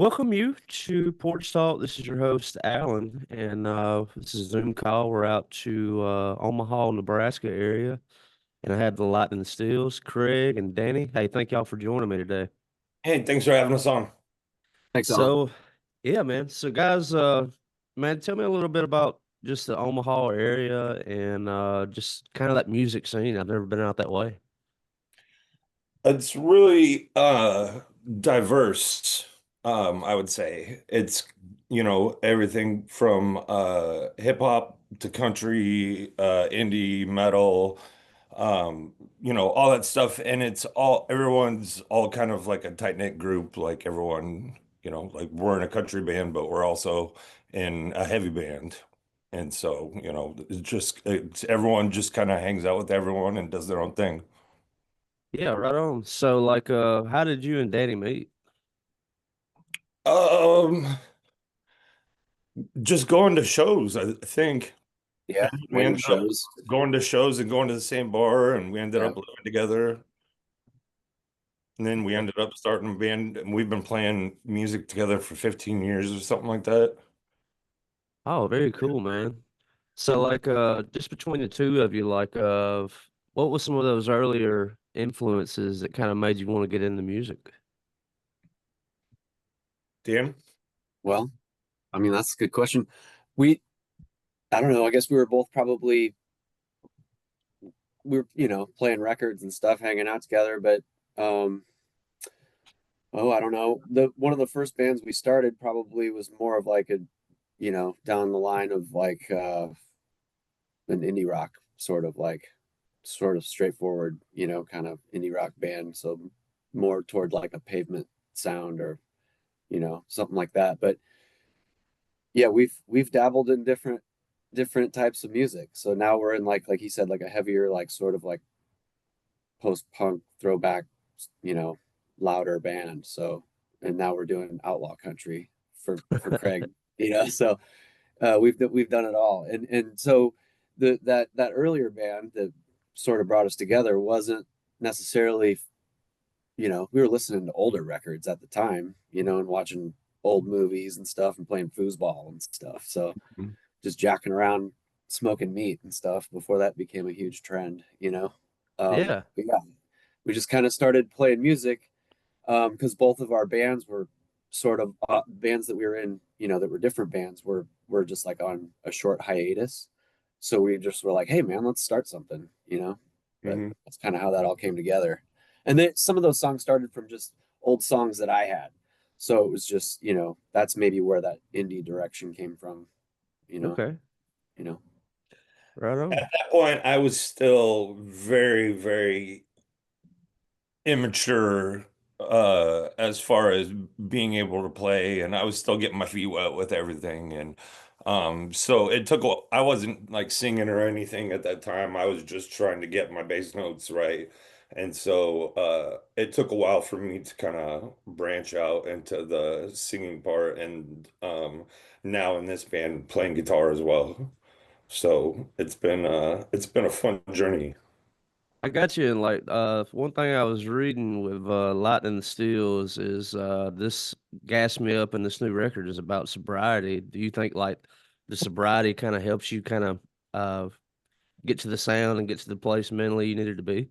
Welcome you to Porch Talk. This is your host, Alan, and this is a Zoom call. We're out to Omaha, Nebraska area, and I have the Lightning Stills, Craig and Danny. Hey, thank y'all for joining me today. Hey, thanks for having us on. Thanks, Alan. So, yeah, man. So, guys, man, tell me a little bit about just the Omaha area and just kind of that music scene. I've never been out that way. It's really diverse, I would say. It's, everything from hip hop to country, indie, metal, all that stuff. And it's all everyone's all kind of like a tight-knit group, like everyone, like we're in a country band, but we're also in a heavy band. And so, it's everyone just kind of hangs out with everyone and does their own thing. Yeah, right on. So, like, how did you and Danny meet? Um, just going to shows, I think. Yeah, We playing ended up shows. going to shows and going to the same bar, and we ended Yeah. up living together. And then we ended up starting a band, and we've been playing music together for 15 years or something like that. Oh, very cool, man. So like just between the two of you, like what was some of those earlier influences that kind of made you want to get into music? Dan? Well, I mean, that's a good question. We, I don't know, I guess we were both probably playing records and stuff, hanging out together, but um I don't know. The one of the first bands we started probably was more of like a, down the line of like an indie rock sort of straightforward, kind of indie rock band, so more toward like a Pavement sound or, something like that. But yeah, we've dabbled in different types of music. So now we're in like he said, like a heavier, like sort of like post-punk throwback, you know, louder band. So and now we're doing outlaw country for Craig, So we've done it all. And so that earlier band that sort of brought us together wasn't necessarily, we were listening to older records at the time, and watching old movies and stuff and playing foosball and stuff. So Mhm. just jacking around, smoking meat and stuff before that became a huge trend. Yeah. But yeah, we just kind of started playing music because both of our bands were sort of bands that we were in, that were different bands were just like on a short hiatus. So we just were like, hey man, let's start something. But Mhm. that's kind of how that all came together. And then some of those songs started from just old songs that I had. So it was just, that's maybe where that indie direction came from, you know, Okay. you know. Right on. At that point, I was still very, very immature as far as being able to play, and I was still getting my feet wet with everything. And so it took I wasn't like singing or anything at that time. I was just trying to get my bass notes right. And so it took a while for me to kind of branch out into the singing part, and now in this band playing guitar as well. So it's been a fun journey. I got you. And like one thing I was reading with Lightning Stills is this gas me up and this new record is about sobriety. Do you think like the sobriety kind of helps you kind of uh get to the sound and get to the place mentally you needed to be?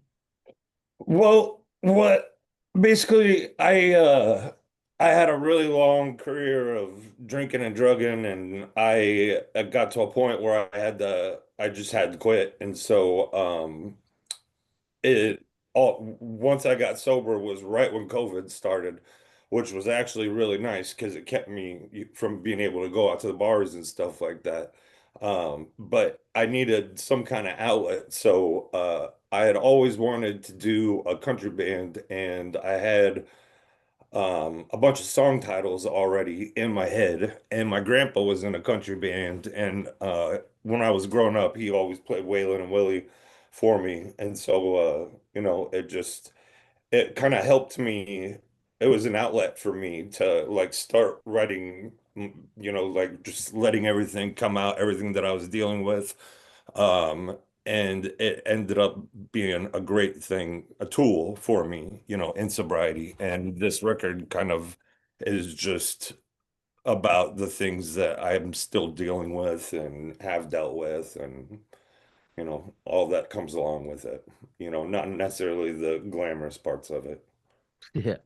Well, what basically I had a really long career of drinking and drugging, and I got to a point where I just had to quit. And so it all once I got sober was right when COVID started, which was actually really nice because it kept me from being able to go out to the bars and stuff like that. But I needed some kind of outlet. So I had always wanted to do a country band, and I had a bunch of song titles already in my head. And my grandpa was in a country band, and when I was growing up, he always played Waylon and Willie for me. And so it kind of helped me. It was an outlet for me to like start writing, like just letting everything come out, everything that I was dealing with. Um, and it ended up being a great thing, a tool for me, in sobriety. And this record kind of is just about the things that I'm still dealing with and have dealt with, and all that comes along with it. Not necessarily the glamorous parts of it. Yeah.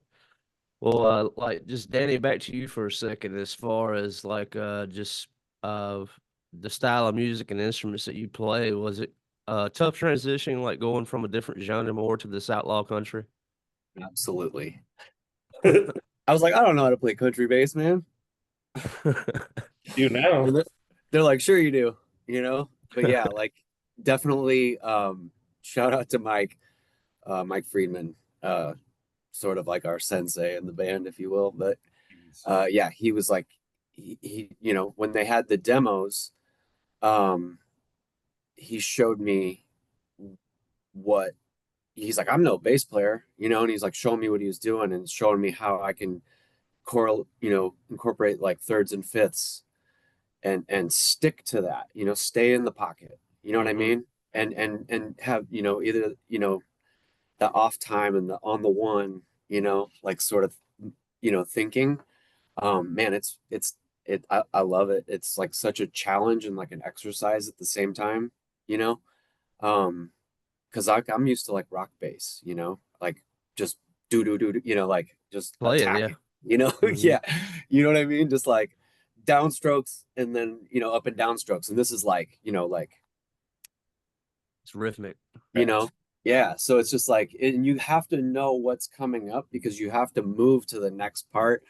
Well, like just Danny, back to you for a second. As far as like just uh the style of music and instruments that you play, was it tough transition, like going from a different genre more to this outlaw country? Absolutely. I was like, I don't know how to play country bass, man. You now. And they're like, sure you do, But yeah, like definitely shout out to Mike Friedman, sort of like our sensei in the band, if you will. But yeah, he was like when they had the demos, um, he showed me what he's like, I'm no bass player, and he's like showing me what he was doing and showing me how I can incorporate like thirds and fifths and stick to that, stay in the pocket. You know what I Hmm. mean? And have, either, the off time and the on the one, like sort of, thinking. Man, I love it. It's like such a challenge and like an exercise at the same time, you know? Um, because I'm used to like rock bass, like just do, like just Playing, yeah. attacking, Hmm. yeah, you know what I mean? Just like downstrokes and then up and downstrokes, and this is like It's rhythmic. you know, yeah. So it's just like, and you have to know what's coming up because you have to move to the next part,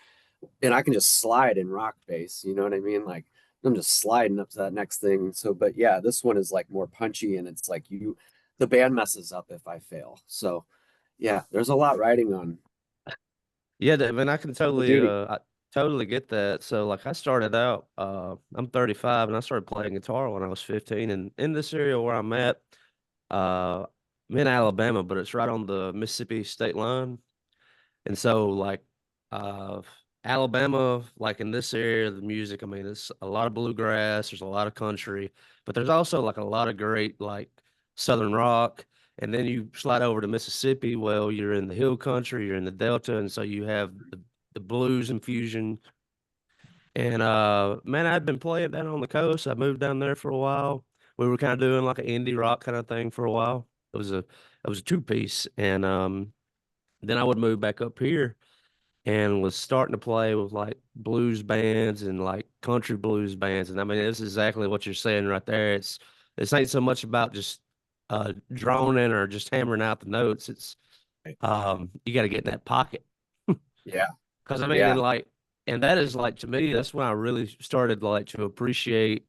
and I can just slide in rock bass, you know what I mean? Like I'm just sliding up to that next thing. So, but yeah, this one is like more punchy, and it's like the band messes up if I fail. So yeah, there's a lot riding on Yeah, I mean, I can the duty. I totally get that. So, like, I started out, I'm 35, and I started playing guitar when I was 15. And in this area where I'm at, I'm in Alabama, but it's right on the Mississippi state line. And so, like, uh, Alabama, like in this area, the music, I mean, it's a lot of bluegrass, there's a lot of country, but there's also like a lot of great, like, Southern rock. And then you slide over to Mississippi, well, you're in the hill country, you're in the Delta, and so you have the blues infusion. And man, I'd been playing down on the coast. I moved down there for a while. We were kind of doing like an indie rock kind of thing for a while. It was a two piece, and then I would move back up here and was starting to play with like blues bands and like country blues bands. And I mean, it's exactly what you're saying right there. This ain't so much about just droning or just hammering out the notes. It's you got to get in that pocket. Yeah, Because I mean, yeah, and that is like to me, that's when I really started like to appreciate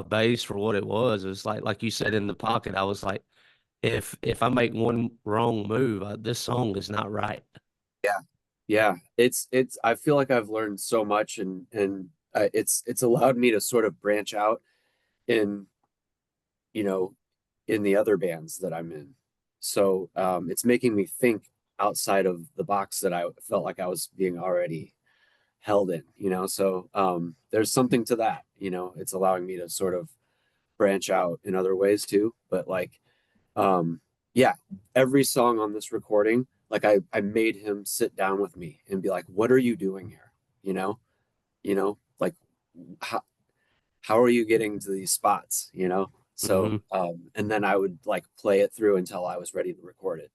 bass for what it was. It's like you said, in the pocket. I was like, if I make one wrong move, this song is not right. yeah, yeah. It's. I feel like I've learned so much, and it's allowed me to sort of branch out in you know in the other bands that I'm in. So it's making me think outside of the box that I felt like I was being already held in, So there's something to that, It's allowing me to sort of branch out in other ways too. But like, um, yeah, every song on this recording, like I made him sit down with me and be like, "What are you doing here?" Like how are you getting to these spots? So Hmm. and then I would like play it through until I was ready to record it,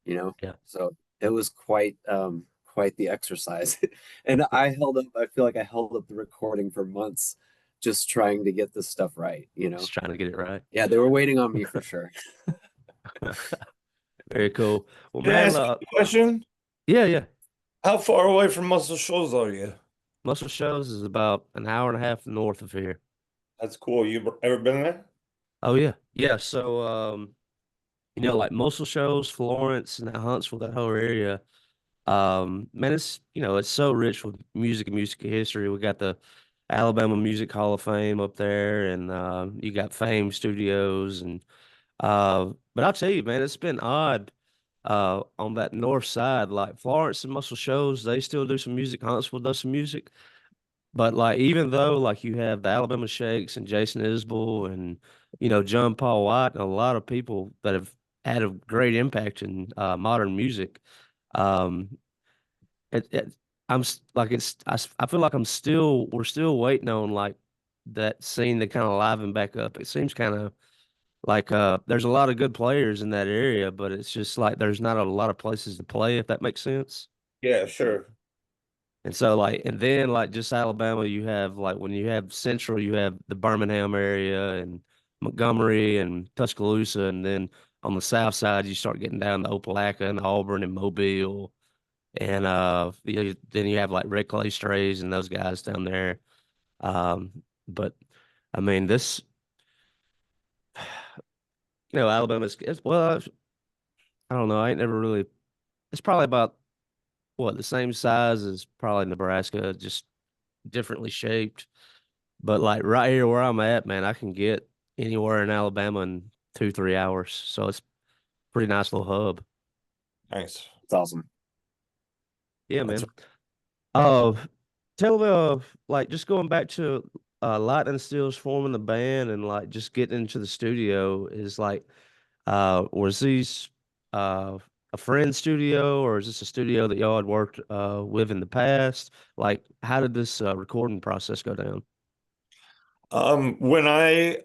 Yeah. So it was quite the exercise. And I feel like I held up the recording for months just trying to get this stuff right. Just trying to get it right. Yeah, they were waiting on me for sure. Very cool. Well, Can I man, ask you a question? yeah, yeah. How far away from Muscle Shoals are you? Muscle Shoals is about an hour and a half north of here. That's cool. You ever been there? Oh yeah, yeah. So like Muscle Shoals, Florence, and that Huntsville, that whole area. Man, it's so rich with music and music history. We got the Alabama Music Hall of Fame up there, and you got Fame Studios, and but I'll tell you, man, it's been odd on that north side. Like Florence and Muscle Shoals, they still do some music. Huntsville does some music. But like even though like you have the Alabama Shakes and Jason Isbell and John Paul White and a lot of people that have had a great impact in modern music, um, it like I feel like we're still waiting on like that scene to kind of liven back up. It seems kind of like there's a lot of good players in that area, but it's just like there's not a lot of places to play, if that makes sense. Yeah, sure. And so like and then like just Alabama, you have like when you have Central, you have the Birmingham area and Montgomery and Tuscaloosa, and then on the south side you start getting down to Opelika and Auburn and Mobile. And then you have like Red Clay Strays and those guys down there. But I mean this Alabama's well, I don't know. I ain't never really it's probably about what the same size as probably Nebraska, just differently shaped. But like right here where I'm at, man, I can get anywhere in Alabama in 2, 3 hours. So it's pretty nice little hub. Nice. It's awesome. Yeah, That's man. Uh tell me like just going back to Lightning Stills forming the band and like just getting into the studio is like was these uh a friend studio or is this a studio that y'all had worked with in the past? Like how did this recording process go down? when I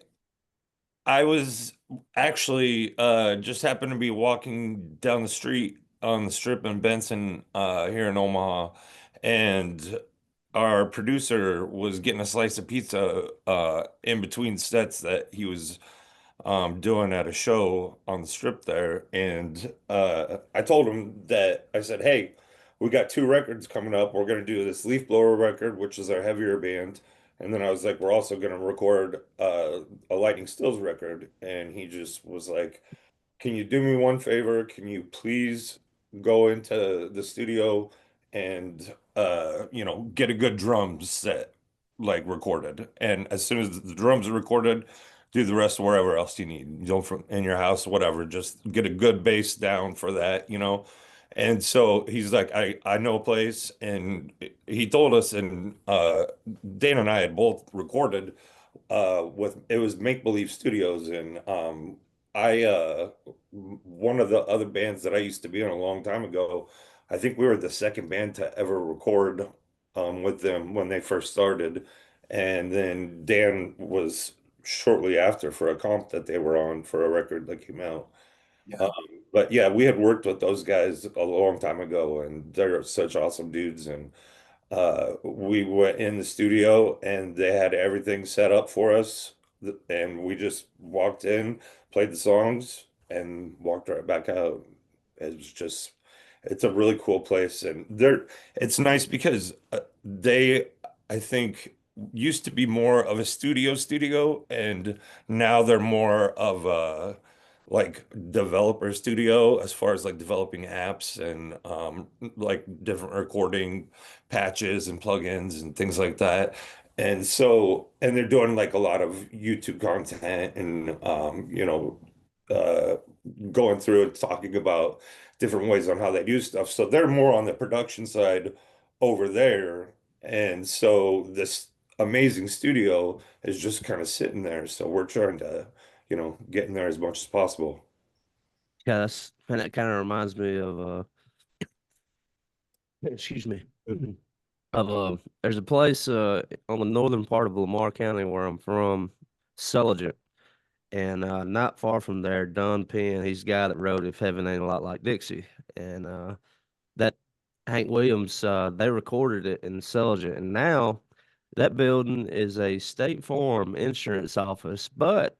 was actually just happened to be walking down the street on the strip in Benson here in Omaha, and our producer was getting a slice of pizza in between sets that he was doing at a show on the strip there. And I told him that I said, "Hey, we got two records coming up. We're gonna do this Leafblower record, which is our heavier band, and then I was like, we're also gonna record a Lightning Stills record." And he just was like, "Can you do me one favor? Can you please go into the studio and get a good drum set like recorded? And as soon as the drums are recorded, do the rest wherever else you need. From in your house, whatever. Just get a good bass down for that." And so he's like, I know a place, and he told us, and Dan and I had both recorded with it was Make Believe Studios, and I one of the other bands that I used to be in a long time ago, I think we were the second band to ever record with them when they first started. And then Dan was shortly after for a comp that they were on for a record that came out. Yeah. Um, but yeah, we had worked with those guys a long time ago, and they're such awesome dudes. And we went in the studio and they had everything set up for us. And we just walked in, played the songs, and walked right back out. It was just, it's a really cool place. And it's nice because I think, used to be more of a studio, and now they're more of a like developer studio as far as like developing apps and like different recording patches and plugins and things like that. And they're doing like a lot of YouTube content and uh, going through and talking about different ways on how they do stuff. So they're more on the production side over there. And so this amazing studio is just kind of sitting there. So we're trying to, get in there as much as possible. Yeah, and that kind of reminds me of excuse me. Of there's a place on the northern part of Lamar County where I'm from, Celigent, and not far from there, Don Penn, he's the guy that wrote "If Heaven Ain't a Lot Like Dixie," and that Hank Williams, they recorded it in Celigent, and now that building is a State Farm insurance office, but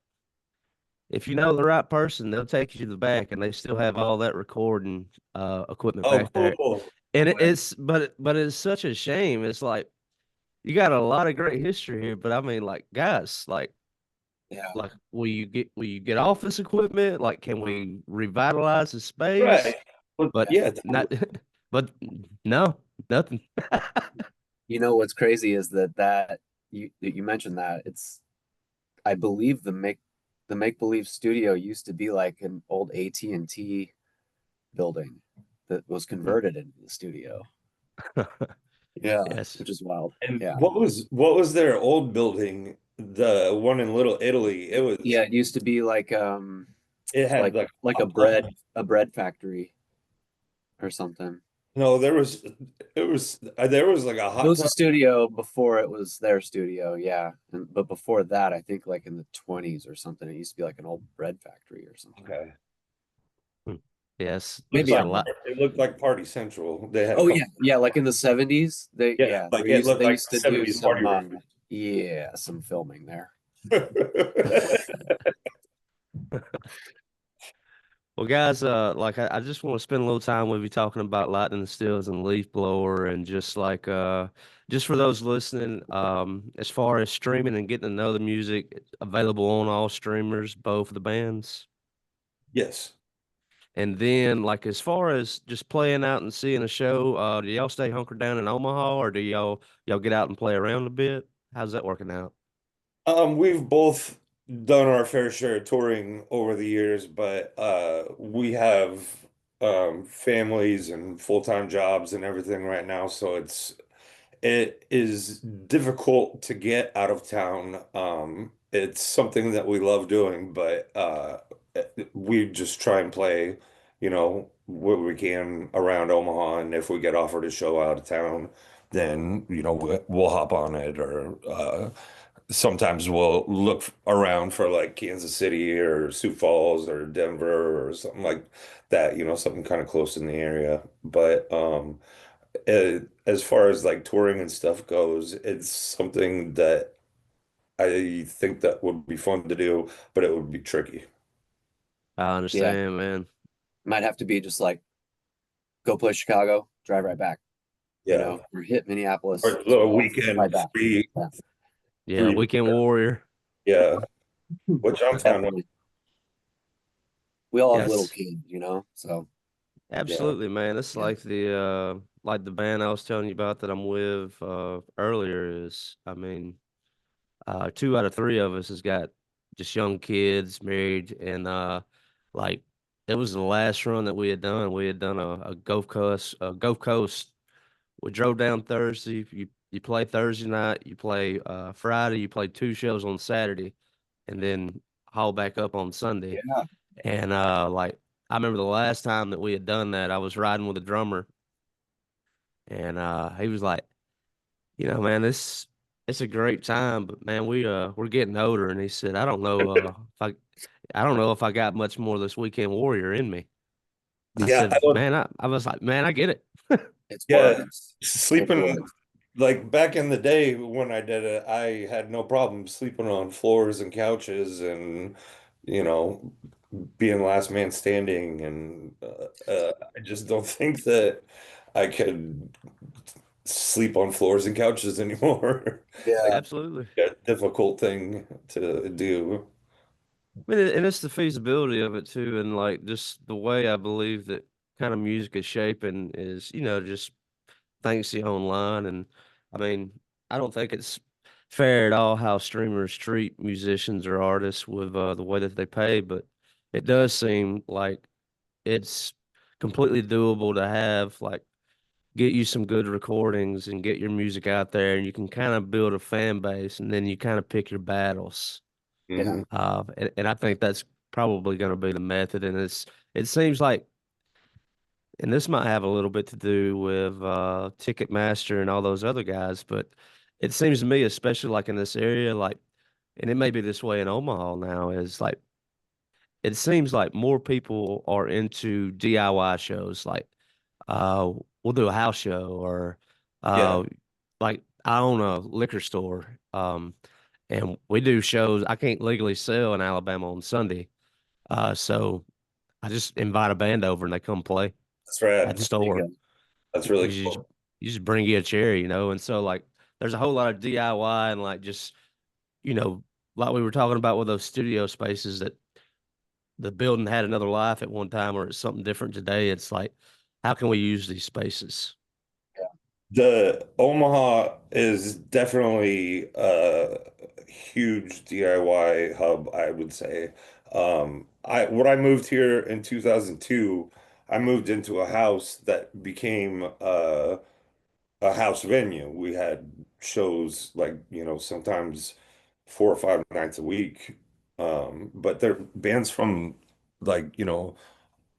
if you know the right person, they'll take you to the back, and they still have all that recording equipment Oh, back there. cool. And but it's such a shame. It's like you got a lot of great history here, but I mean, like, guys, Yeah. like, will you get office equipment? Like, can we revitalize the Right. space? Well, But yeah, not, but no, nothing. You know what's crazy is that you mentioned that it's I believe the Make Believe Studio used to be like an old AT&T building that was converted into the studio. Yeah, Yes. which is wild. and Yeah. what was their old building? The one in Little Italy. Yeah, it used to be like It had like like like a a bread factory or something. No, there was like a It hot was a tub. studio before it was their studio, yeah. But before that, I think like in the 20s or something, it used to be like an old bread factory or something. Okay. Hmm. Yes, Looked Maybe just a like I'm wrong. lot. it looked like Party Central. They had a Oh couple. yeah, yeah, like in the 70s, Yeah, like it looked they like used a to do 70s party some room. yeah, some filming there. Well, guys, like I just want to spend a little time with you talking about Lightning Stills and Leaf Blower, and just like just for those listening, as far as streaming and getting to know the music, it's available on all streamers, both of the bands. Yes. And then, like as far as just playing out and seeing a show, do y'all stay hunkered down in Omaha, or do y'all get out and play around a bit? How's that working out? We've both done our fair share of touring over the years, but we have families and full-time jobs and everything right now, so it is difficult to get out of town. It's something that we love doing, but we just try and play, what we can around Omaha, and if we get offered a show out of town, then we'll hop on it, or sometimes we'll look around for like Kansas City or Sioux Falls or Denver or something like that, something kind of close in the area. But as far as like touring and stuff goes, it's something that I think that would be fun to do, but it would be tricky. I Yeah, understand, man. might have to be just like go play Chicago, drive right back, Yeah. or hit Minneapolis Or as a well, weekend right back. free, Yeah, Yeah, free. Weekend Warrior. Yeah. Which I'm fine with. definitely. We all have little Yes. kids, so Yeah. Absolutely, man. It's yeah, like the band I was telling you about that I'm with earlier is, I mean, two out of three of us has got just young kids married, and like it was the last run that we had done. We had done a Gulf Coast. We drove down Thursday. You play Thursday night, you play Friday, you play two shows on Saturday, and then haul back up on Sunday. yeah, And like I remember the last time that we had done that, I was riding with a drummer, and he was like, man, this it's a great time, but man, we're getting older. And he said, I don't know if I got much more of this weekend warrior in me. I Yeah. said, man, I was like, man, I get it. it's Yeah, works. It sleeping works. like back in the day when I did it, I had no problem sleeping on floors and couches and you know being last man standing, and I just don't think that I could sleep on floors and couches anymore. Like Yeah, Absolutely. a difficult thing to do. I mean, and it's the feasibility of it too, and like just the way I believe that kind of music is shaping is, just thanks to online. And I mean, I don't think it's fair at all how streamers treat musicians or artists with the way that they pay, but it does seem like it's completely doable to have like get you some good recordings and get your music out there, and you can kind of build a fan base, and then you kind of pick your battles. yeah, Hmm. And I think that's probably going to be the method. And it seems like, and this might have a little bit to do with Ticketmaster and all those other guys, but it seems to me, especially like in this area, like, and it may be this way in Omaha now, is like it seems like more people are into DIY shows. Like, uh, we'll do a house show, or Yeah, uh, like I own a liquor store, and we do shows. I can't legally sell in Alabama on Sunday, so I just invite a band over and they come play that's at the rad. there you store. go. That's really You cool. just bring you a chair, and so like there's a whole lot of DIY and like just you know like we were talking about with those studio spaces that the building had another life at one time or it's something different today. It's like how can we use these spaces? The Omaha is definitely a huge DIY hub, I would say. When I moved here in 2002, I moved into a house that became a house venue. We had shows like, sometimes 4 or 5 nights a week. But they're bands from like,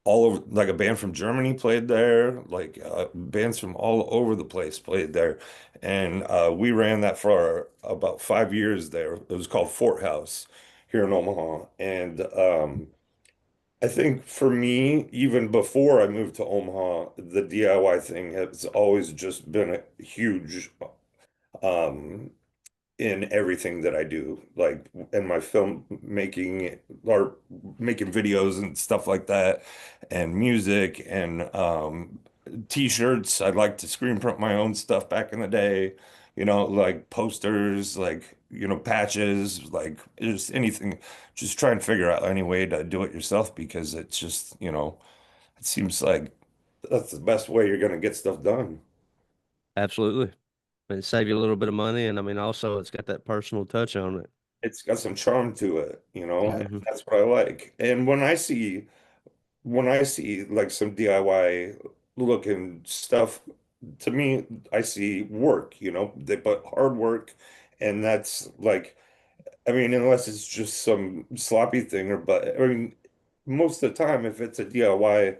all over, like a band from Germany played there, like bands from all over the place played there. And we ran that for about 5 years there. It was called Fort House here in Omaha. And I think for me, even before I moved to Omaha, the DIY thing has always just been a huge um, in everything that I do, like in my film making or making videos and stuff like that, and music and t-shirts. I'd like to screen print my own stuff back in the day, like posters, like, patches, like just anything. Just try and figure out any way to do it yourself because it's just, it seems like that's the best way you're gonna get stuff done. Absolutely. And save you a little bit of money. And I mean, also it's got that personal touch on it. It's got some charm to it, Yeah. and Hmm. that's what I like. And when I see like some DIY looking stuff, to me, I see work, they put hard work, and that's like, I mean, unless it's just some sloppy thing but I mean, most of the time, if it's a DIY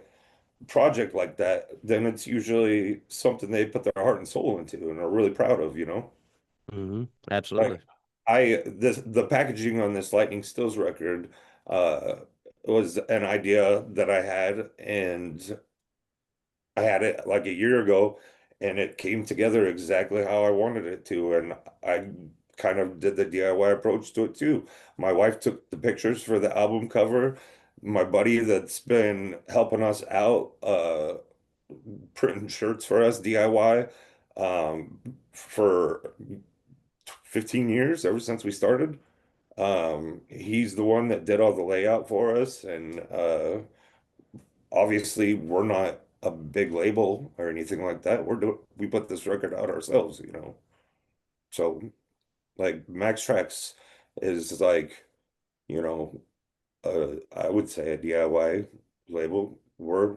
project like that, then it's usually something they put their heart and soul into and are really proud of. Hmm. Absolutely. Like the packaging on this Lightning Stills record uh was an idea that I had, and I had it like a year ago, and it came together exactly how I wanted it to, and I kind of did the DIY approach to it too. My wife took the pictures for the album cover. My buddy that's been helping us out printing shirts for us DIY for 15 years, ever since we started. He's the one that did all the layout for us, and obviously we're not a big label or anything like that. We put this record out ourselves. So like Max Trax is like, you know, I would say a DIY label. We're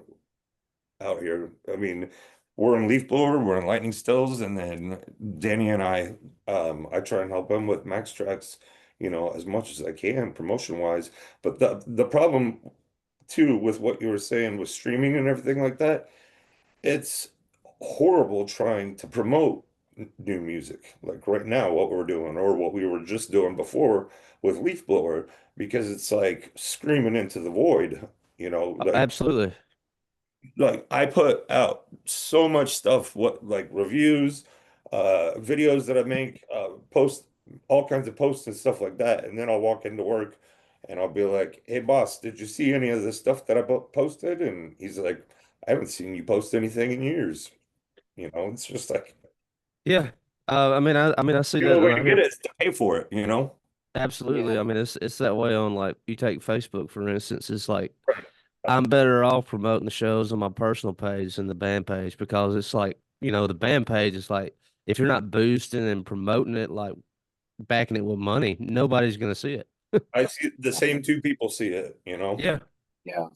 out here. I mean, we're in Leafblower, we're in Lightning Stills, and then Danny and I try and help him with Max Tracks, as much as I can promotion wise. But the problem too with what you were saying with streaming and everything like that, it's horrible trying to promote new music like right now, what we're doing or what we were just doing before with Leafblower, because it's like screaming into the void, like Absolutely. I put out so much stuff, what like reviews, videos that I make, post all kinds of posts and stuff like that. And then I'll walk into work and I'll be like, "Hey boss, did you see any of the stuff that I posted?" And he's like, "I haven't seen you post anything in years." It's just like Yeah. I mean, I see the that, only way and to I get hear it is to pay for it. Yeah. absolutely. I mean, it's that way on like you take Facebook for instance. It's like Right. I'm better off promoting the shows on my personal page than the band page because it's like, the band page is like if you're not boosting and promoting it, like backing it with money, nobody's gonna see it. I see the same two people see it. Yeah. Yeah.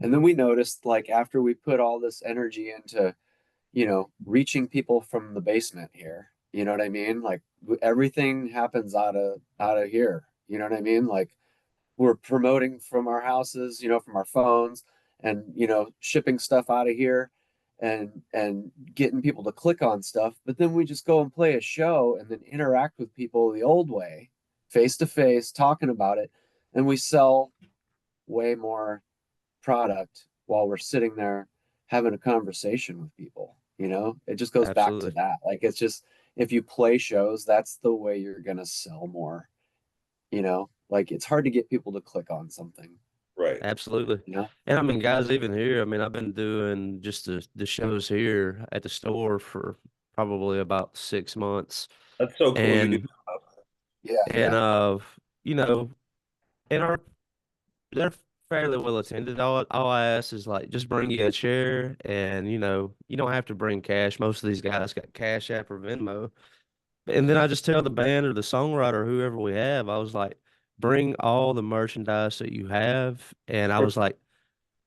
And then we noticed, like, after we put all this energy into, reaching people from the basement here, you know what I mean? Like everything happens out of here. You know what I mean? Like we're promoting from our houses, from our phones and, shipping stuff out of here and getting people to click on stuff. But then we just go and play a show and then interact with people the old way, face to face, talking about it. And we sell way more product while we're sitting there having a conversation with people. It just goes back to Absolutely. that. Like it's just if you play shows, that's the way you're gonna sell more. Like it's hard to get people to click on something. Right. Absolutely. You know? And I mean, guys, even here, I mean, I've been doing just the shows here at the store for probably about 6 months. That's so cool you do. And Yeah, and yeah, you know, and our they're fairly well attended. All I ask is like just bring you a chair and you don't have to bring cash. Most of these guys got Cash App or Venmo. And then I just tell the band or the songwriter, whoever we have, I was like, bring all the merchandise that you have. And I was like,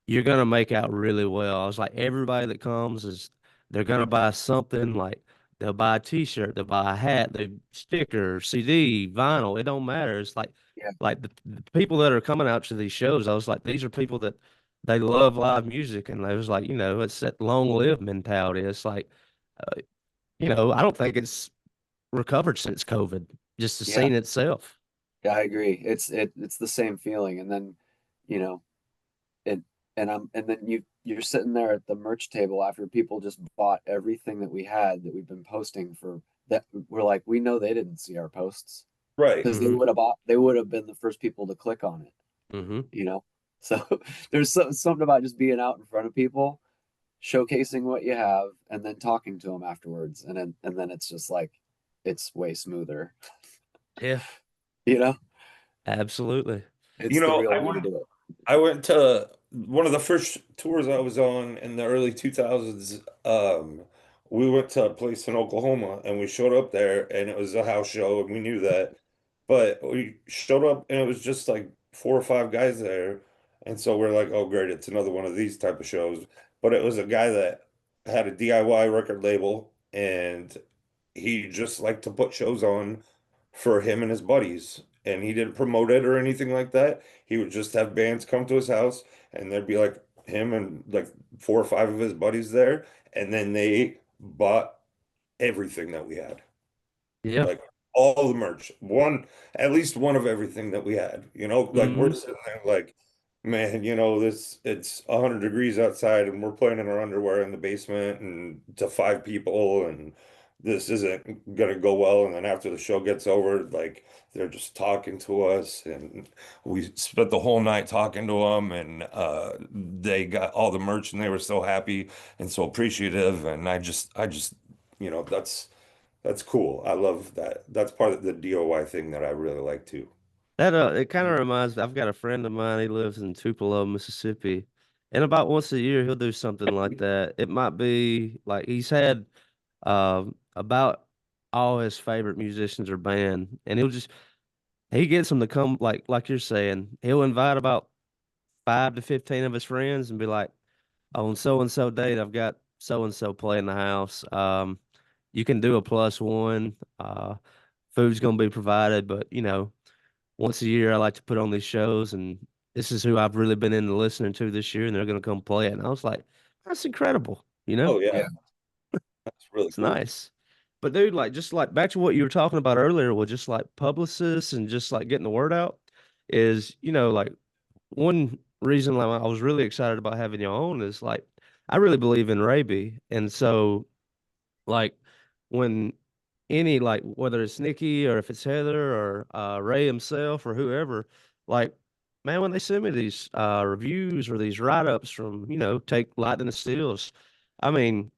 you're gonna make out really well. I was like, everybody that comes is they're gonna buy something like they'll buy a t-shirt, they'll buy a hat, they sticker, CD, vinyl, it don't matter. It's like yeah, the people that are coming out to these shows, I was like, these are people that they love live music, and they was like, it's that long live mentality. It's like, uh, I don't think it's recovered since COVID, just the Yeah, scene itself. yeah, I agree. It's the same feeling, and then, you know, it and then you're sitting there at the merch table after people just bought everything that we had that we've been posting for that we're like, we know they didn't see our posts Right. because Hmm. they would have been the first people to click on it, Hmm. you know? So there's something about just being out in front of people, showcasing what you have, and then talking to them afterwards, and then it's just like it's way smoother, Yeah, you know? absolutely. You It's the know, real way to do it. I went to one of the first tours I was on in the early 2000s. We went to a place in Oklahoma and we showed up there and it was a house show and we knew that. But we showed up and it was just like four or five guys there. And so we're like, oh, great, it's another one of these type of shows. But it was a guy that had a DIY record label and he just liked to put shows on for him and his buddies. And he didn't promote it or anything like that. He would just have bands come to his house and there'd be like him and like four or five of his buddies there. And then they bought everything that we had. Yeah. Like all the merch, at least one of everything that we had, like we're Hmm. sitting there like, man, it's 100 degrees outside and we're playing in our underwear in the basement and to five people and this isn't gonna go well. And then after the show gets over, like they're just talking to us and we spent the whole night talking to them and they got all the merch and they were so happy and so appreciative. And I just, that's cool. I love that. That's part of the DIY thing that I really like too. That it kind of reminds me. I've got a friend of mine. He lives in Tupelo, Mississippi, and about once a year he'll do something like that. It might be like he's had about all his favorite musicians are banned, and he gets them to come like you're saying. He'll invite about 5 to 15 of his friends and be like, on so and so date, I've got so and so playing the house. You can do a +1. Food's gonna be provided, but once a year I like to put on these shows, and this is who I've really been into listening to this year, and they're gonna come play it. And I was like, that's incredible. Oh yeah, Yeah. that's really It's cool. nice. But dude, like just like back to what you were talking about earlier with just like publicists and just like getting the word out is, like one reason why I was really excited about having you on is like I really believe in Raby. And so like when any like whether it's Nikki or if it's Heather or Ray himself or whoever, like man, when they send me these reviews or these write-ups from, take Lightning Stills, I mean,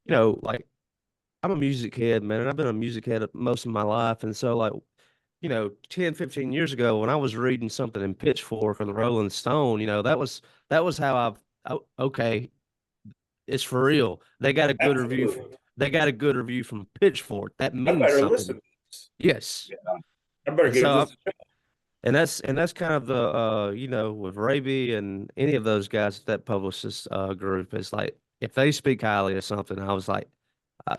like I'm a music head, man, and I've been a music head most of my life. And so like, 10, 15 years ago when I was reading something in Pitchfork or the Rolling Stone, that was how okay, it's for real. They got a good review. Absolutely. They got a good review from Pitchfork. That I means better something. listen. Yes. Yeah. I better And give so, this. and that's kind of the with Raby and any of those guys at that publicist group. It's like if they speak highly of something, I was like,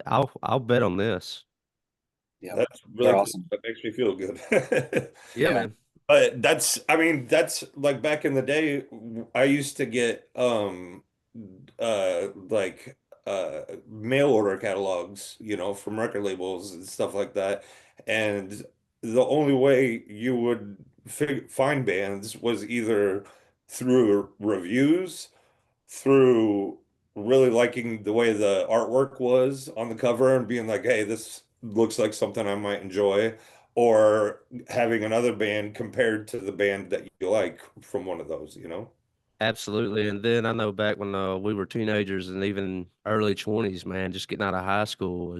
I'll bet on this. Yep. That's They're really cool. awesome. That makes me feel good. Yeah, Yeah. man. But I mean, that's like back in the day, I used to get like mail order catalogs, from record labels and stuff like that. And the only way you would find bands was either through reviews, through really liking the way the artwork was on the cover and being like, hey, this looks like something I might enjoy, or having another band compared to the band that you like from one of those. Absolutely. And then I know back when we were teenagers and even early 20s, man, just getting out of high school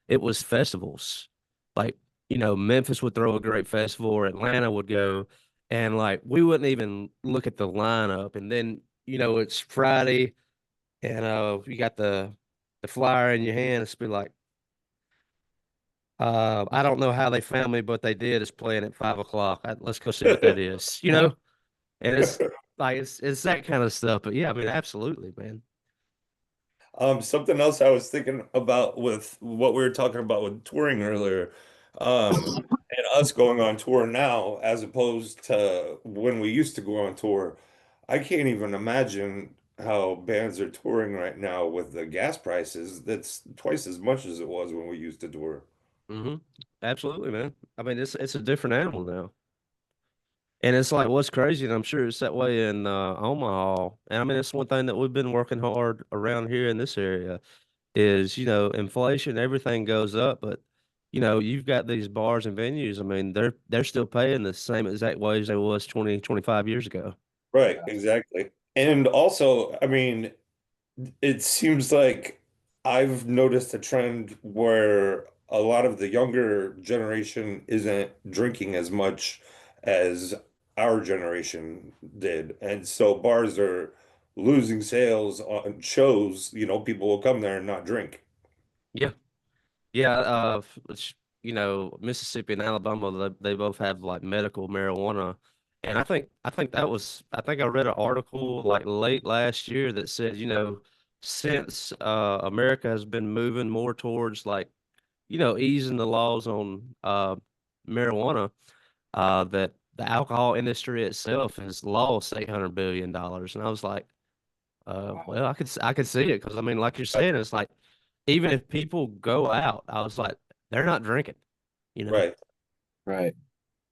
it was festivals. Like, Memphis would throw a great festival or Atlanta would go, and like we wouldn't even look at the lineup. And then, it's Friday and you got the flyer in your hand. It's be like, I don't know how they found me, but they did. It's playing at 5 o'clock. Let's go see what that is, And it's like it's that kind of stuff. But yeah, I mean, absolutely, man. Something else I was thinking about with what we were talking about with touring earlier, and us going on tour now as opposed to when we used to go on tour. I can't even imagine how bands are touring right now with the gas prices. That's twice as much as it was when we used to tour. Hmm. Absolutely, man. I mean, it's a different animal now. And it's like what's crazy, and I'm sure it's that way in Omaha. And I mean, it's one thing that we've been working hard around here in this area is, inflation, everything goes up, but you've got these bars and venues. I mean, they're still paying the same exact wage they was 20, 25 years ago. Right, exactly. And also, I mean, it seems like I've noticed a trend where a lot of the younger generation isn't drinking as much as our generation did. And so bars are losing sales on shows, people will come there and not drink. Yeah. Yeah, Mississippi and Alabama, they both have like medical marijuana, and I think I read an article like late last year that said, since America has been moving more towards like, easing the laws on marijuana, that the alcohol industry itself has lost $800 billion, and I was like, well, I could see it because I mean, like you're saying, it's like even if people go out, I was like, they're not drinking, you know? Right. Right.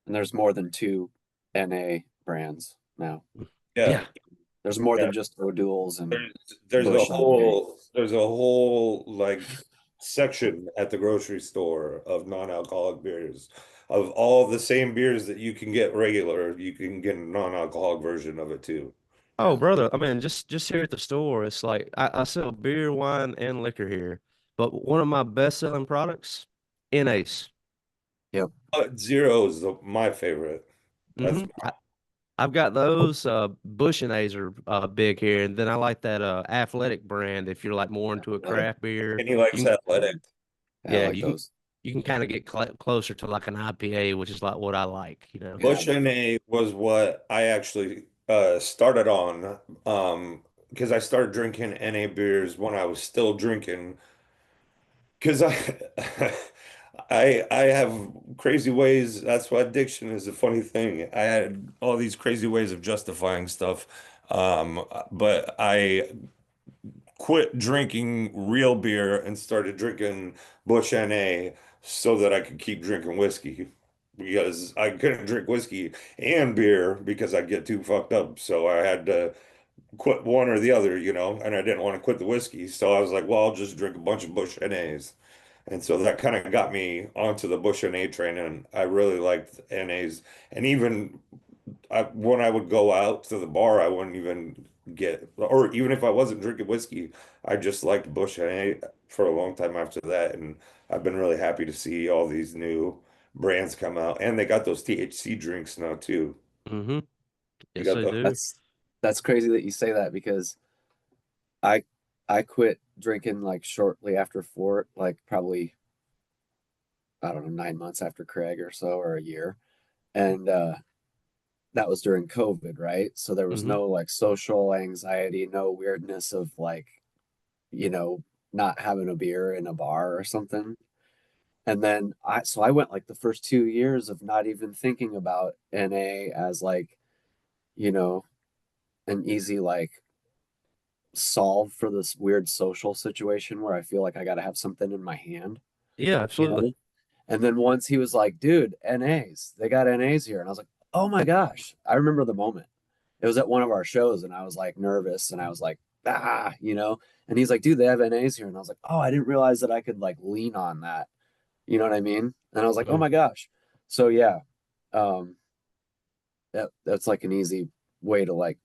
And there's more than two NA brands now. Yeah. Yeah. There's more Yeah. than just O'Doul's and There's a Bush NA. whole like section at the grocery store of non-alcoholic beers. Of all the same beers that you can get regular, you can get a non-alcoholic version of it too. Oh, Yeah. brother. I mean, just here at the store, it's like I sell beer, wine, and liquor here. But one of my best selling products, NAs. Yep. Zero is my favorite. That's Hmm. I've got those. Bush and A's are big here, and then I like that athletic brand. If you're like more into a Athletic. craft beer, and he you likes can, athletic. Yeah, I yeah, like those. you can kind of get closer to like an IPA, which is like what I like. Yeah. Bush NA was what I actually started on because I started drinking NA beers when I was still drinking. Because I have crazy ways. That's why addiction is a funny thing. I had all these crazy ways of justifying stuff. But I quit drinking real beer and started drinking Bush NA so that I could keep drinking whiskey because I couldn't drink whiskey and beer because I'd get too fucked up. So I had to quit one or the other, and I didn't want to quit the whiskey. So I was like, well, I'll just drink a bunch of Bush NAs. And so that kind of got me onto the Bush NA train, and I really liked NAs. And even when I would go out to the bar, I wouldn't even or even if I wasn't drinking whiskey, I just liked Bush NA for a long time after that. And I've been really happy to see all these new brands come out, and they got those THC drinks now too. Hmm. You Yes, got they the do. That's crazy that you say that because I I quit drinking like shortly after Fort, like probably I don't know, 9 months after Craig or so, or a year. And that was during COVID, right? So there was Hmm. no like social anxiety, no weirdness of like, you know, not having a beer in a bar or something. And then I went like the first 2 years of not even thinking about NA as like, you know, an easy like solve for this weird social situation where I feel like I got to have something in my hand, Yeah, you absolutely. know? And then once he was like, dude, NAs, they got NAs here. And I was like, oh my gosh, I remember the moment. It was at one of our shows and I was like nervous and I was like, and he's like, dude, they have NAs here. And I was like, oh, I didn't realize that I could like lean on that. You know what I mean? And I was like, oh Mhm. my gosh. So yeah, um, that's like an easy way to like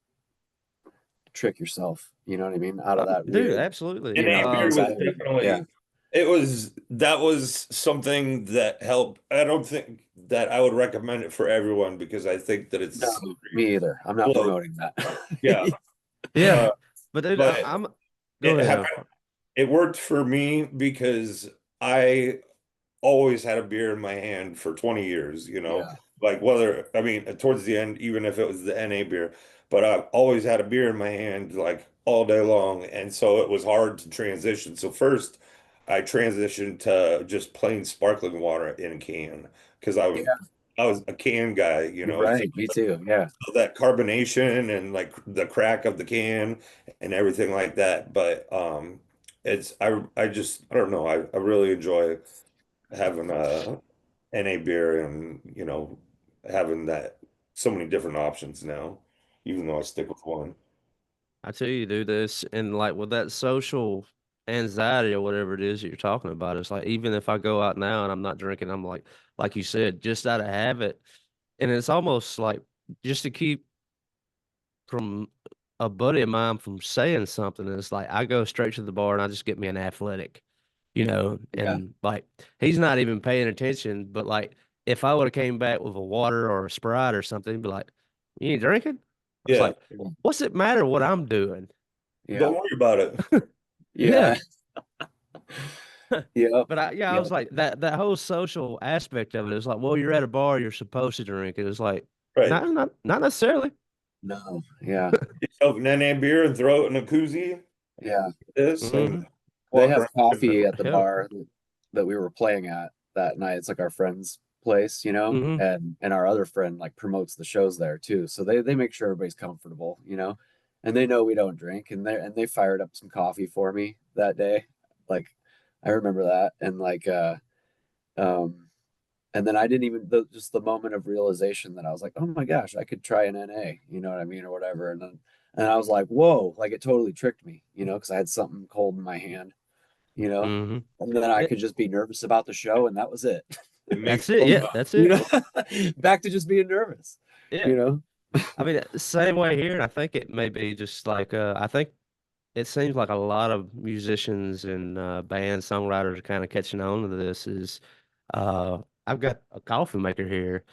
trick yourself, you know what I mean? Out of that Dude, weird, absolutely. NA beer was anxiety. Yeah. definitely that was something that helped. I don't think that I would recommend it for everyone because I think that it's a No, slippery me either. I'm not slope. promoting that. Yeah. Yeah. Uh, But dude, but I'm go it ahead. happened, it worked for me because I always had a beer in my hand for 20 years, Yeah. like whether, I mean, towards the end, even if it was the NA beer, but I've always had a beer in my hand like all day long. And so it was hard to transition. So first I transitioned to just plain sparkling water in a can because Yeah. I was a can guy, you know, so Right, me too. Yeah. that carbonation and like the crack of the can and everything like that. But it's I just I don't know. I really enjoy having a NA beer and having that so many different options now, even though I stick with one. I tell you, do this, and like with that social anxiety or whatever it is that you're talking about, it's like even if I go out now and I'm not drinking, I'm like you said, just out of habit, and it's almost like just to keep from a buddy of mine from saying something. It's like I go straight to the bar and I just get me an athletic, Yeah. and like he's not even paying attention, but like if I would have came back with a water or a Sprite or something, he'd be like, "You ain't drinking?" I was Yeah, like, "What's it matter what I'm doing?" Yeah. don't worry about it. Yeah. Yeah. Yep. But I Yep. was like that whole social aspect of it is like, well, you're at a bar, you're supposed to drink. It was like, Right. not necessarily. No. Yeah. Yourself an NA beer and throw it in a koozie, Yeah. this and Hmm. They walk have around. coffee at the Yeah. bar that we were playing at that night. It's like our friend's place, Hmm. and our other friend like promotes the shows there too. So they make sure everybody's comfortable. And they know we don't drink, and they fired up some coffee for me that day. Like I remember that, and like um and then I didn't even just the moment of realization that I was like, oh my gosh, I could try an NA, you know what I mean, or whatever. And I was like, whoa, like it totally tricked me, because I had something cold in my hand, you know, Hmm. and then I It, could just be nervous about the show, and that was it. It that's makes it. you Yeah, fun. that's you it. know, back to just being nervous, Yeah. you know. I mean, same way here. And I think it may be just like, I think it seems like a lot of musicians and band songwriters are kind of catching on to this. Uh, I've got a coffee maker here,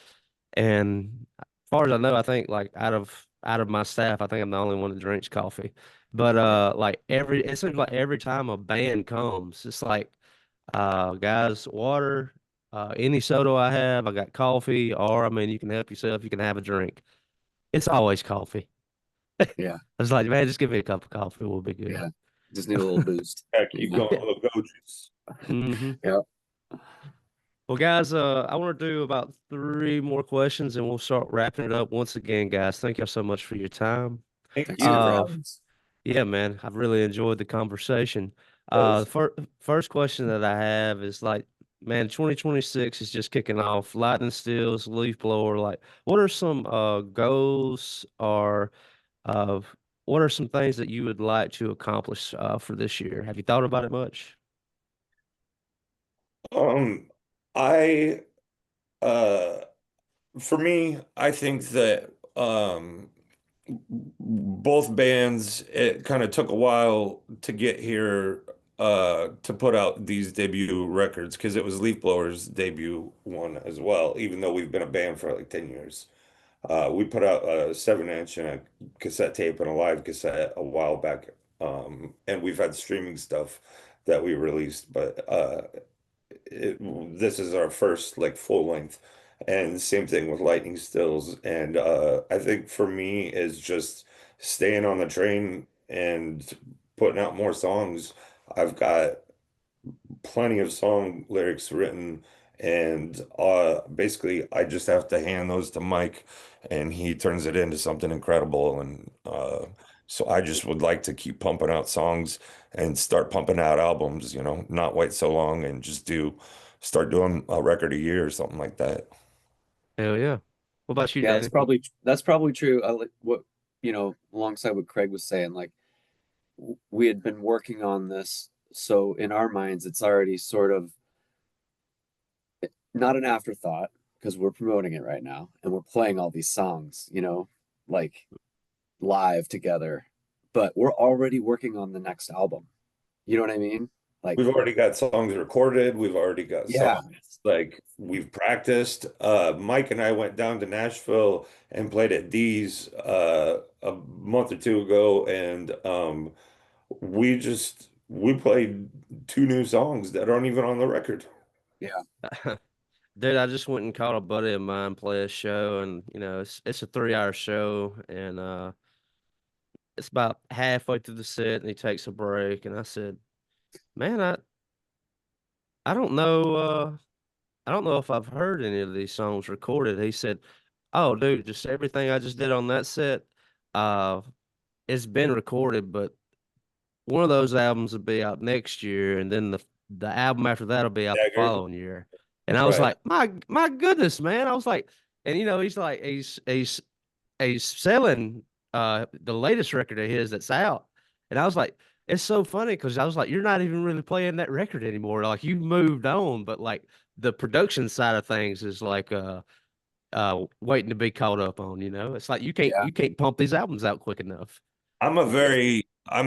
and as far as I know, I think like out of my staff, I think I'm the only one that drinks coffee. But Yeah, like it seems like every time a band comes, it's like guys, water, any soda I have, I got coffee, or I mean, you can help yourself, you can have a drink. It's always coffee. I yeah, was like, man, just give me a cup of coffee, we'll be good. yeah. Just need a little boost. Yeah, You keep know? going Yeah. a little go juice. Hmm. Yeah. Well, guys, I want to do about three more questions and we'll start wrapping it up. Once again, guys, thank y'all so much for your time. Thank Thanks again for you. Uh, having us. yeah, man, I've really enjoyed the conversation. Yes. First question that I have is like, man, 2026 is just kicking off. Lightning Stills, Leaf Blower, like, what are some goals or uh, what are some things that you would like to accomplish for this year? Have you thought about it much? Um, I uh for me, I think that both bands, it kind of took a while to get here to put out these debut records because it was Leaf Blower's debut one as well, even though we've been a band for like 10 years. We put out a 7-inch and a cassette tape and a live cassette a while back. And we've had streaming stuff that we released, but this is our first like full length. And same thing with Lightning Stills. And I think for me is just staying on the train and putting out more songs. I've got plenty of song lyrics written, and basically I just have to hand those to Mike and he turns it into something incredible. And so I just would like to keep pumping out songs and start pumping out albums, not wait so long and just start doing a record a year or something like that. Hell yeah. What about you, Yeah, Danny? that's probably true. I like what alongside what Craig was saying, like we had been working on this, so in our minds, it's already sort of not an afterthought because we're promoting it right now and we're playing all these songs, like live together, but we're already working on the next album. You know what I mean? Like, We've already got songs recorded. We've already got yeah, songs like we've practiced. Mike and I went down to Nashville and played at D's a month or two ago, and we played two new songs that aren't even on the record. yeah, Dude, I just went and caught a buddy of mine play a show, and it's a 3 hour show, and it's about halfway through the set, and he takes a break, and I said, "Man, I don't know I don't know if I've heard any of these songs recorded. He said, "Oh, dude, just everything I just did on that set, uh, it's been recorded, but one of those albums will be out next year, and then the album after that will be out the Staggered. following year." And I was Right. like, my goodness, man! I was like, and he's like, he's selling the latest record of his that's out, and I was like, it's so funny because I was like, you're not even really playing that record anymore. Like you've moved on, but like the production side of things is like waiting to be caught up on. It's like Yeah. you can't pump these albums out quick enough. I'm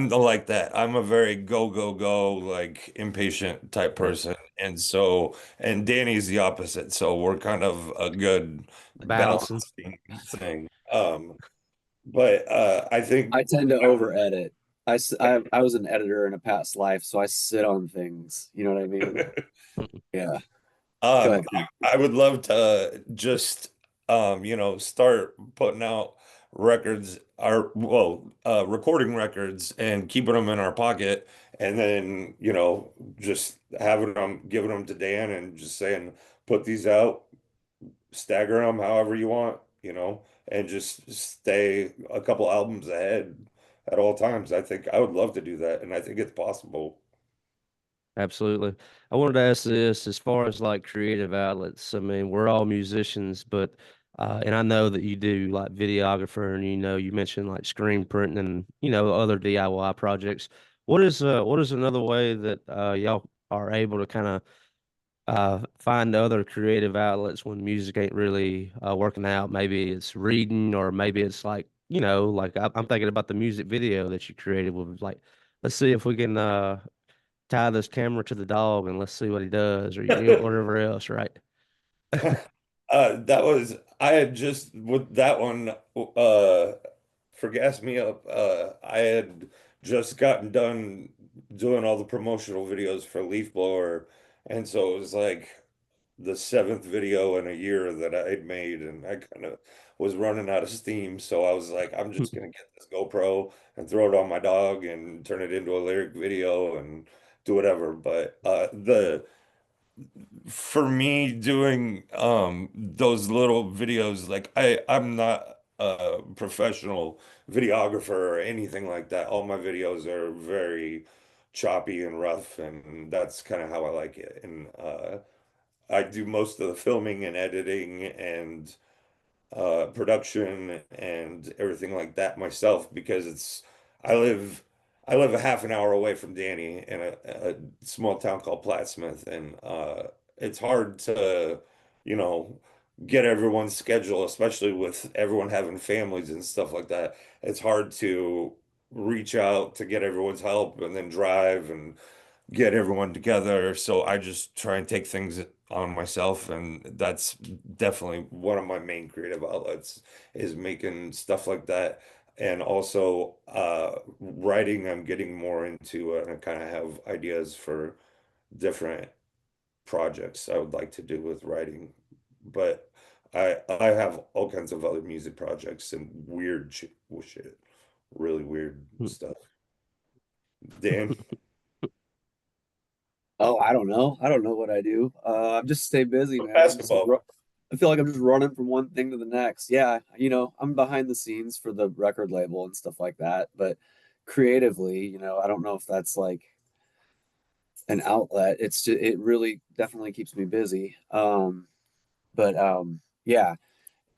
like that. I'm a very go, go, go, like impatient type person. And Danny's the opposite. So we're kind of a good Balancing. balancing thing. But I think I tend to over edit. I was an editor in a past life, so I sit on things. You know what I mean? Yeah. Go Um, ahead. I would love to just start putting out records, recording records and keeping them in our pocket, and then, just giving them to Dan and just saying, put these out, stagger them however you want, and just stay a couple albums ahead at all times. I think I would love to do that, and I think it's possible. Absolutely. I wanted to ask this as far as like creative outlets. I mean, we're all musicians, but and I know that you do like videographer and you mentioned like screen printing and other DIY projects. What is another way that y'all are able to kind of find other creative outlets when music ain't really working out? Maybe it's reading or maybe it's like, like I'm thinking about the music video that you created with like, let's see if we can tie this camera to the dog and let's see what he does, or whatever else, right? I had just with that one, for Gas Me Up, I had just gotten done doing all the promotional videos for Leafblower, and so it was like the seventh video in a year that I had made, and I kind of was running out of steam, so I was like, I'm just gonna get this GoPro and throw it on my dog and turn it into a lyric video and do whatever. But the for me doing those little videos, like I'm not a professional videographer or anything like that. All my videos are very choppy and rough, and that's kind of how I like it. And I do most of the filming and editing and production and everything like that myself because I live I live a half an hour away from Danny in a small town called Plattsmouth, and it's hard to, you know, get everyone's schedule, especially with everyone having families and stuff like that. It's hard to reach out to get everyone's help and then drive and get everyone together. So I just try and take things on myself, and that's definitely one of my main creative outlets is making stuff like that. And also writing, I'm getting more into, and I kind of have ideas for different projects I would like to do with writing. But I have all kinds of other music projects and weird shit, really weird stuff. Dan, Oh, I don't know. I don't know what I do. I'm just stay busy, man. basketball. I feel like I'm just running from one thing to the next. Yeah, I'm behind the scenes for the record label and stuff like that, but creatively, I don't know if that's like an outlet. It really definitely keeps me busy. But yeah,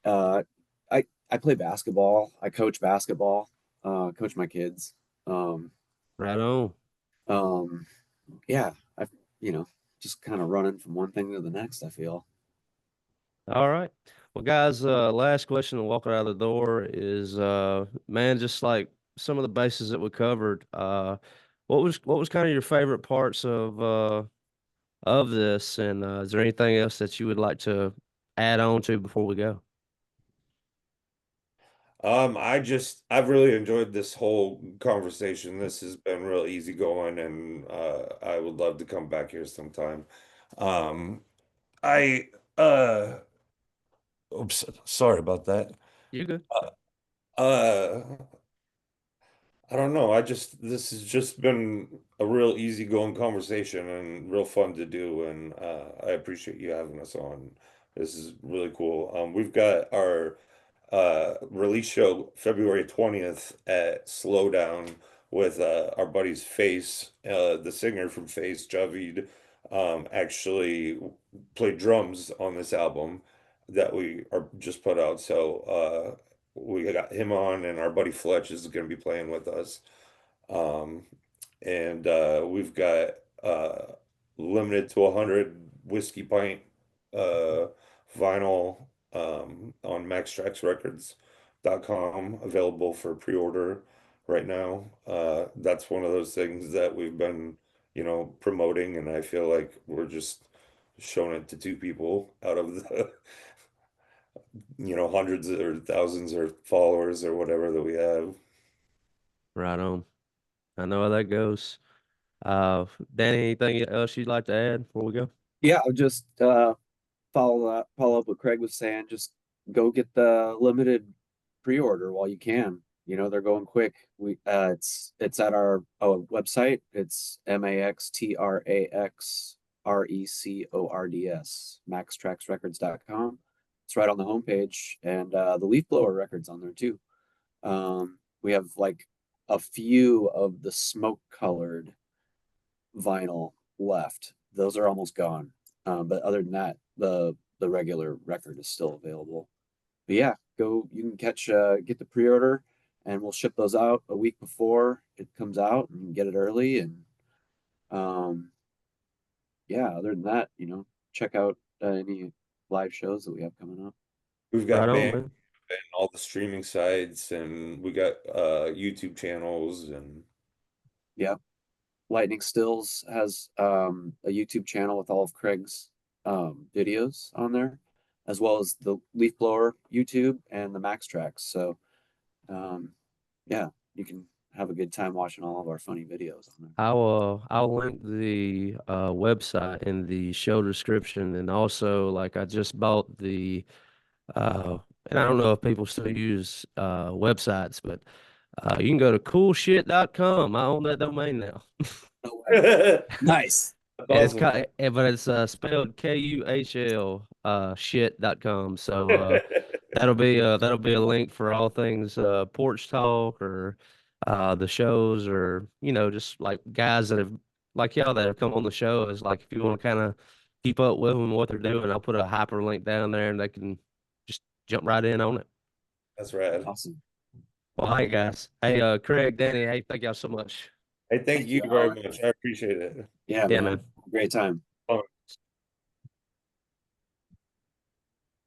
uh, I play basketball. I coach basketball. Coach my kids. Um, Right on. um, yeah, I you know just kind of running from one thing to the next, I feel. All right. Well, guys, last question and walking out of the door is, man, just like some of the bases that we covered, what was kind of your favorite parts of this, and is there anything else that you would like to add on to before we go? I've really enjoyed this whole conversation. This has been real easy going, and I would love to come back here sometime. Um, I oops, sorry about that. You good? Uh, I don't know. This has just been a real easygoing conversation and real fun to do. And I appreciate you having us on. This is really cool. We've got our release show February 20th at Slowdown with our buddies Face, the singer from Face, Javid, actually played drums on this album that we are just put out. So we got him on, and our buddy Fletch is going to be playing with us. Um, and we've got limited to 100 whiskey pint uh, vinyl on MaxTraxRecords.com available for pre-order right now. That's one of those things that we've been, promoting, and I feel like we're just showing it to two people out of the, hundreds or thousands or followers or whatever that we have. Right on. I know how that goes. Danny, anything else you'd like to add before we go? Yeah, I'll just follow up what Craig was saying. Just go get the limited pre-order while you can. They're going quick. It's at our website. It's MaxTraxRecords, MaxTraxRecords.com. It's right on the homepage, and the Leafblower record's on there too. We have like a few of the smoke colored vinyl left. Those are almost gone. But other than that, the regular record is still available. But yeah, go. You can get the pre-order, and we'll ship those out a week before it comes out, and get it early. And um, yeah, other than that, check out any live shows that we have coming up. We've Right got on, band man. and all the streaming sites, and we got YouTube channels, and Yeah, Lightning Stills has a YouTube channel with all of Craig's videos on there, as well as the Leaf Blower YouTube and the Max Tracks. So um, yeah, you can have a good time watching all of our funny videos on there. I'll link the website in the show description, and also like I just bought the and I don't know if people still use websites, but you can go to coolshit.com. I own that domain now. No way. that's Nice. And it's awesome. but it's spelled KUHL shit.com. So that'll be a link for all things porch talk or the shows, or just like guys that have like y'all that have come on the show. Is like if you want to kind of keep up with them and what they're doing, I'll put a hyperlink down there and they can just jump right in on it. That's rad. Awesome. Well, hey guys. Hey Craig, Danny, hey, thank y'all so much. Hey, thank Thank you you, very Alan. much. I appreciate it. Yeah, Yeah, man. man. Great time.